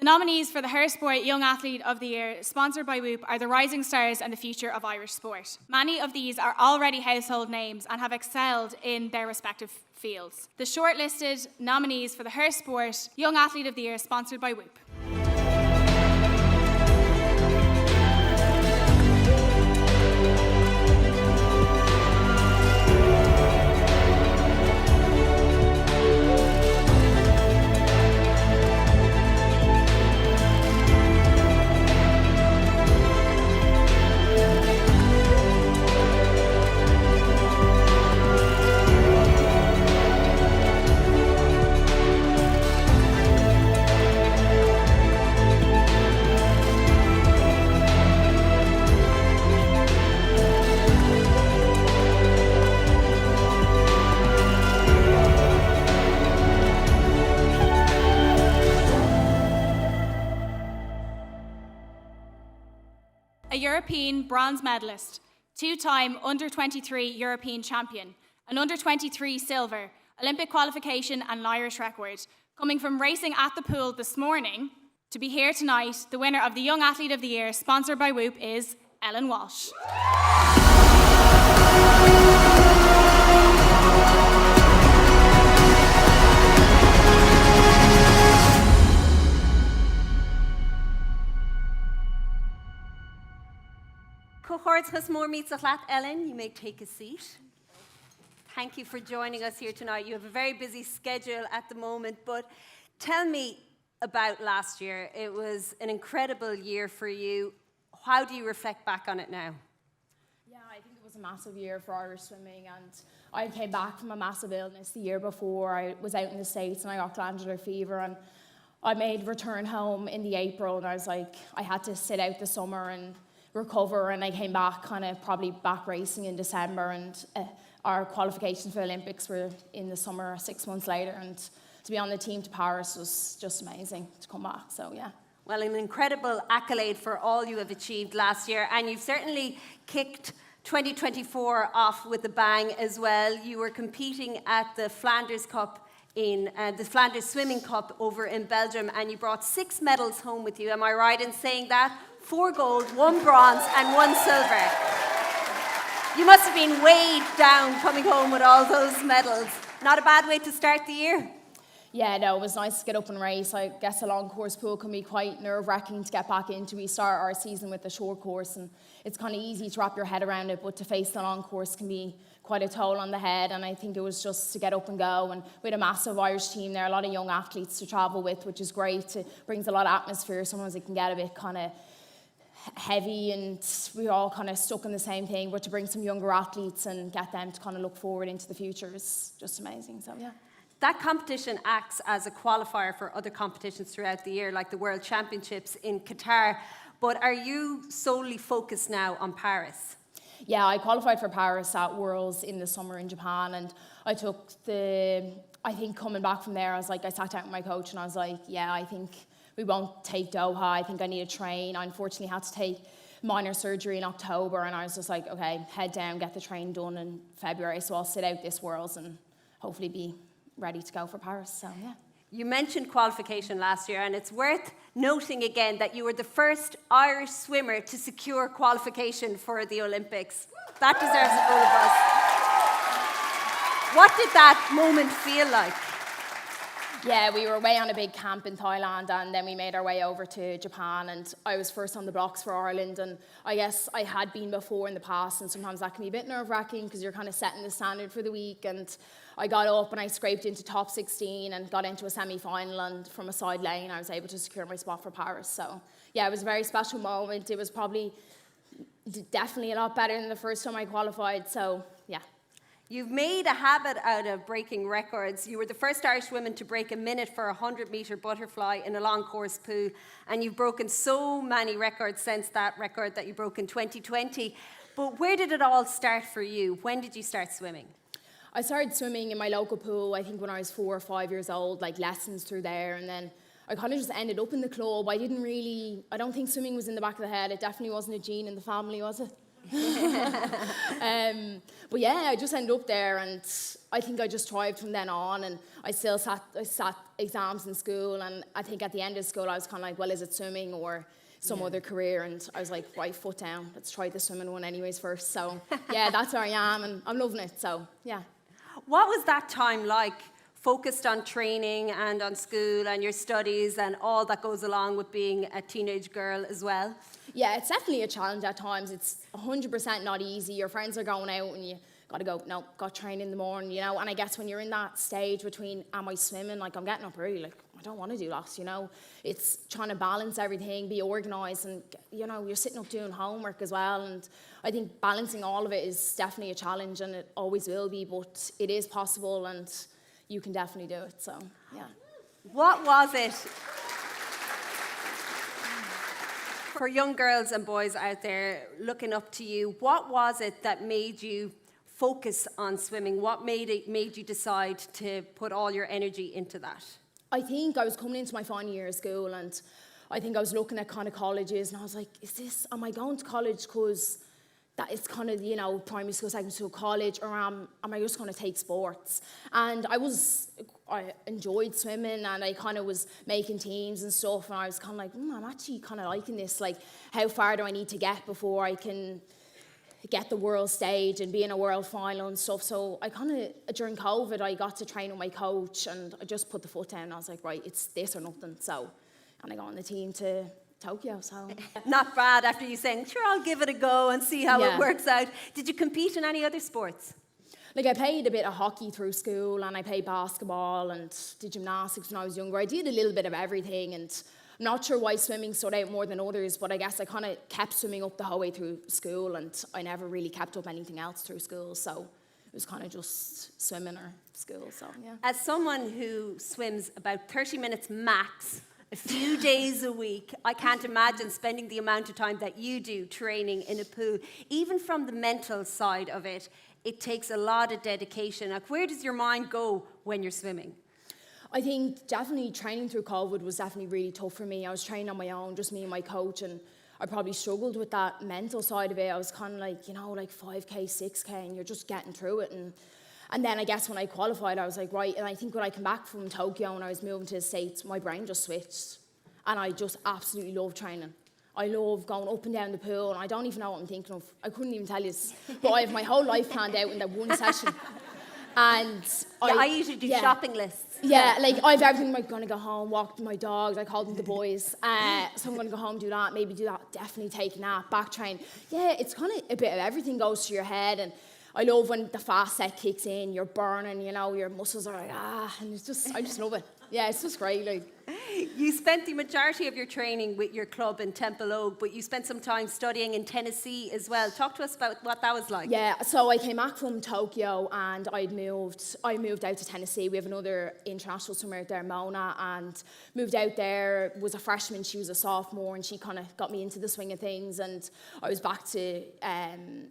Nominees for the Her Sport Young Athlete of the Year, sponsored by Whoop, are the rising stars and the future of Irish sport. Many of these are already household names and have excelled in their respective fields. The shortlisted nominees for the Her Sport Young Athlete of the Year, sponsored by Whoop. A European bronze medalist, two-time under-23 European champion, an under-23 silver, Olympic qualification and Irish record. Coming from racing at the pool this morning to be here tonight, the winner of the Young Athlete of the Year, sponsored by Whoop, is Ellen Walsh. Cohorts more meets a flat. Ellen, you may take a seat. Thank you for joining us here tonight. You have a very busy schedule at the moment, but tell me about last year. It was an incredible year for you. How do you reflect back on it now? Yeah, I think it was a massive year for Irish swimming, and I came back from a massive illness the year before. I was out in the States and I got glandular fever, and I made return home in the April, and I was like, I had to sit out the summer and recover, and I came back kind of probably back racing in December, and our qualifications for the Olympics were in the summer 6 months later, and to be on the team to Paris was just amazing to come back, so yeah. Well, an incredible accolade for all you have achieved last year, and you've certainly kicked 2024 off with a bang as well. You were competing at the Flanders Cup in the Flanders Swimming Cup over in Belgium, and you brought 6 medals home with you. Am I right in saying that? 4 gold, 1 bronze and 1 silver. You must have been weighed down coming home with all those medals. Not a bad way to start the year. Yeah, no, it was nice to get up and race. I guess a long course pool can be quite nerve-wracking to get back into. We start our season with the short course, and it's kind of easy to wrap your head around it, but to face the long course can be quite a toll on the head, and I think it was just to get up and go. And we had a massive Irish team there, a lot of young athletes to travel with, which is great. It brings a lot of atmosphere. Sometimes it can get a bit kind of heavy and we're all kind of stuck in the same thing, but to bring some younger athletes and get them to kind of look forward into the future is just amazing, so yeah. That competition acts as a qualifier for other competitions throughout the year, like the World Championships in Qatar, but are you solely focused now on Paris? Yeah, I qualified for Paris at Worlds in the summer in Japan, and I think coming back from there, I sat down with my coach and I was like, yeah, I think we won't take Doha. I think I need to train. I unfortunately had to take minor surgery in October, and I was just like, okay, head down, get the train done in February, so I'll sit out this Worlds and hopefully be ready to go for Paris, so yeah. You mentioned qualification last year, and it's worth noting again that you were the first Irish swimmer to secure qualification for the Olympics. That deserves a full applause. What did that moment feel like? Yeah, we were away on a big camp in Thailand, and then we made our way over to Japan, and I was first on the blocks for Ireland, and I guess I had been before in the past, and sometimes that can be a bit nerve-wracking because you're kind of setting the standard for the week, and I got up and I scraped into top 16 and got into a semi-final, and from a side lane I was able to secure my spot for Paris. So yeah, it was a very special moment. It was probably definitely a lot better than the first time I qualified, so yeah. You've made a habit out of breaking records. You were the first Irish woman to break a minute for a 100-metre butterfly in a long course pool, and you've broken so many records since that record that you broke in 2020. But where did it all start for you? When did you start swimming? I started swimming in my local pool, I think when I was 4 or 5 years old, like lessons through there, and then I kind of just ended up in the club. I don't think swimming was in the back of the head. It definitely wasn't a gene in the family, was it? But yeah, I just ended up there, and I think I just thrived from then on. And I sat exams in school, and I think at the end of school I was kind of like, well, is it swimming or some other career? And I was like, right, foot down, let's try the swimming one anyways first. So yeah, that's where I am, and I'm loving it. So yeah. What was that time like, focused on training and on school and your studies and all that goes along with being a teenage girl as well? Yeah, it's definitely a challenge at times. It's 100% not easy. Your friends are going out and you got to go, no, got train in the morning, you know. And I guess when you're in that stage between, am I swimming? Like, I'm getting up early, like, I don't want to do that, you know. It's trying to balance everything, be organised, and, you know, you're sitting up doing homework as well. And I think balancing all of it is definitely a challenge, and it always will be, but it is possible, and you can definitely do it, so, yeah. What was it, for young girls and boys out there looking up to you, what was it that made you focus on swimming? What made you decide to put all your energy into that? I think I was coming into my final year of school, and I think I was looking at kind of colleges, and I was like, am I going to college because that is kind of, you know, primary school, secondary school, college, or am I just going to take sports? And I enjoyed swimming, and I kind of was making teams and stuff, and I was kind of like, I'm actually kind of liking this. Like, how far do I need to get before I can get the world stage and be in a world final and stuff? So I kind of, during COVID, I got to train with my coach, and I just put the foot down, and I was like, right, it's this or nothing. So, and I got on the team to Tokyo, so. Not bad after you saying, sure, I'll give it a go and see how it works out. Did you compete in any other sports? Like, I played a bit of hockey through school, and I played basketball and did gymnastics when I was younger. I did a little bit of everything, and I'm not sure why swimming stood out more than others, but I guess I kind of kept swimming up the whole way through school, and I never really kept up anything else through school, so it was kind of just swimming or school, so yeah. As someone who swims about 30 minutes max, a few days a week, I can't imagine spending the amount of time that you do training in a pool. Even from the mental side of it, it takes a lot of dedication. Like, where does your mind go when you're swimming? I think definitely training through COVID was definitely really tough for me. I was training on my own, just me and my coach, and I probably struggled with that mental side of it. I was kind of like, you know, like 5K, 6K, and you're just getting through it. And then I guess when I qualified, I was like, right, and I think when I came back from Tokyo and I was moving to the States, my brain just switched, and I just absolutely love training. I love going up and down the pool, and I don't even know what I'm thinking of. I couldn't even tell you, but I have my whole life planned out in that one session. And I usually do shopping lists. Yeah, like I've everything, like going to go home, walk my dogs, I call them the boys. So I'm going to go home, do that, maybe do that, definitely take a nap, back train. Yeah, it's kind of a bit of everything goes through your head, and I love when the fast set kicks in, you're burning, you know, your muscles are like, and it's just, I just love it. Yeah, it's just great, like. You spent the majority of your training with your club in Temple Oak, but you spent some time studying in Tennessee as well. Talk to us about what that was like. Yeah, so I came back from Tokyo, and I moved out to Tennessee. We have another international swimmer out there, Mona, and moved out there, was a freshman, she was a sophomore, and she kind of got me into the swing of things, and I was back to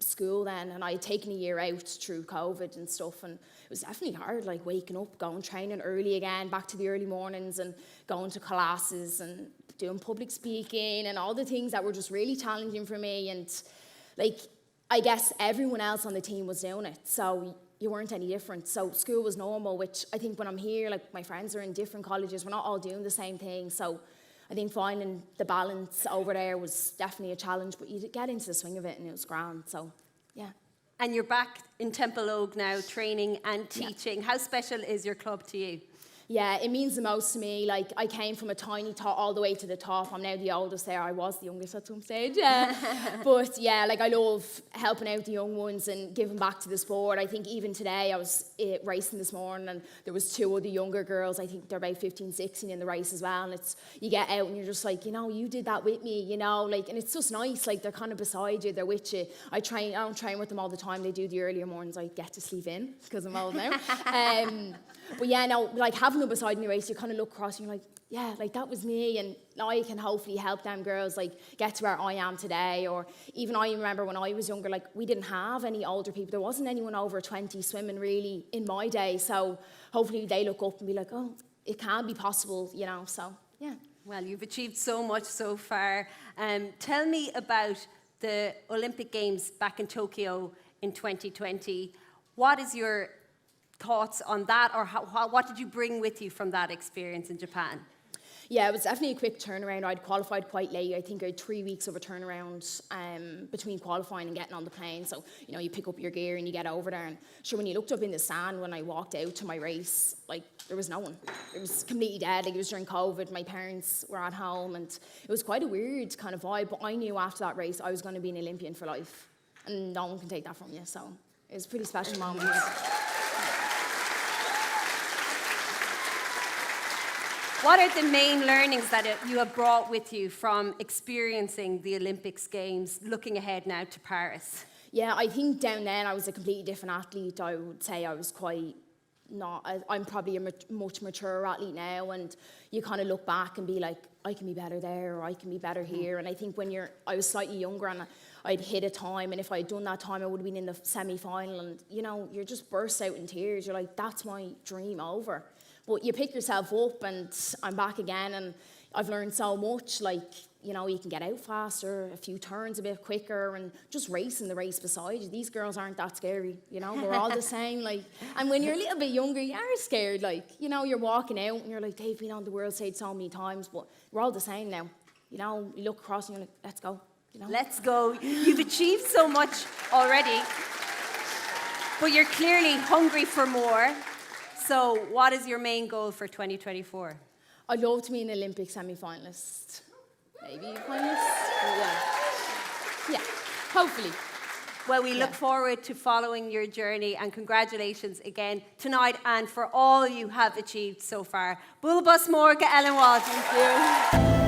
school then, and I had taken a year out through COVID and stuff, and it was definitely hard, like waking up, going training early again, back to the early mornings, and going to classes and doing public speaking and all the things that were just really challenging for me. And like, I guess everyone else on the team was doing it, so you weren't any different. So school was normal, which I think when I'm here, like my friends are in different colleges, we're not all doing the same thing. So I think finding the balance over there was definitely a challenge, but you get into the swing of it and it was grand, so yeah. And you're back in Temple Oak now, training and teaching. Yeah. How special is your club to you? Yeah, it means the most to me. Like, I came from a tiny tot all the way to the top. I'm now the oldest there. I was the youngest at some stage. But yeah, like I love helping out the young ones and giving back to the sport. I think even today I was racing this morning, and there was 2 other younger girls. I think they're about 15, 16 in the race as well. And it's, you get out and you're just like, you know, you did that with me, you know, like, and it's just nice. Like, they're kind of beside you, they're with you. I don't train with them all the time. They do the earlier mornings. I get to sleep in because I'm old now. But yeah, no, like having them beside me in the race, you kind of look across and you're like, yeah, like that was me, and I can hopefully help them girls like get to where I am today. Or even I remember when I was younger, like we didn't have any older people. There wasn't anyone over 20 swimming really in my day. So hopefully they look up and be like, oh, it can be possible, you know, so yeah. Well, you've achieved so much so far. Tell me about the Olympic Games back in Tokyo in 2020. What is your thoughts on that, or what did you bring with you from that experience in Japan? Yeah, it was definitely a quick turnaround. I'd qualified quite late. I think I had 3 weeks of a turnaround between qualifying and getting on the plane. So, you know, you pick up your gear and you get over there. And sure, when you looked up in the stand when I walked out to my race, like, there was no one. It was completely dead. Like, it was during COVID. My parents were at home, and it was quite a weird kind of vibe. But I knew after that race I was going to be an Olympian for life. And no one can take that from you. So it was a pretty special moment. What are the main learnings that you have brought with you from experiencing the Olympics Games, looking ahead now to Paris? Yeah, I think down then I was a completely different athlete. I would say I was quite I'm probably a much maturer athlete now, and you kind of look back and be like, I can be better there, or I can be better here. And I think I was slightly younger and I'd hit a time, and if I'd done that time, I would have been in the semi-final, and you know, you're just burst out in tears. You're like, that's my dream over. But you pick yourself up, and I'm back again, and I've learned so much. Like, you know, you can get out faster, a few turns a bit quicker, and just racing the race beside you. These girls aren't that scary, you know, we're all the same. Like, and when you're a little bit younger, you are scared. Like, you know, you're walking out and you're like, they've been on the world stage so many times, but we're all the same now. You know, you look across and you're like, let's go. You know? Let's go. You've achieved so much already, but you're clearly hungry for more. So what is your main goal for 2024? I'd love to be an Olympic semi-finalist. Maybe a finalist? Yeah, hopefully. Well, we look forward to following your journey, and congratulations again tonight and for all you have achieved so far. Bulbus Morga Ellen Walsh. Thank you.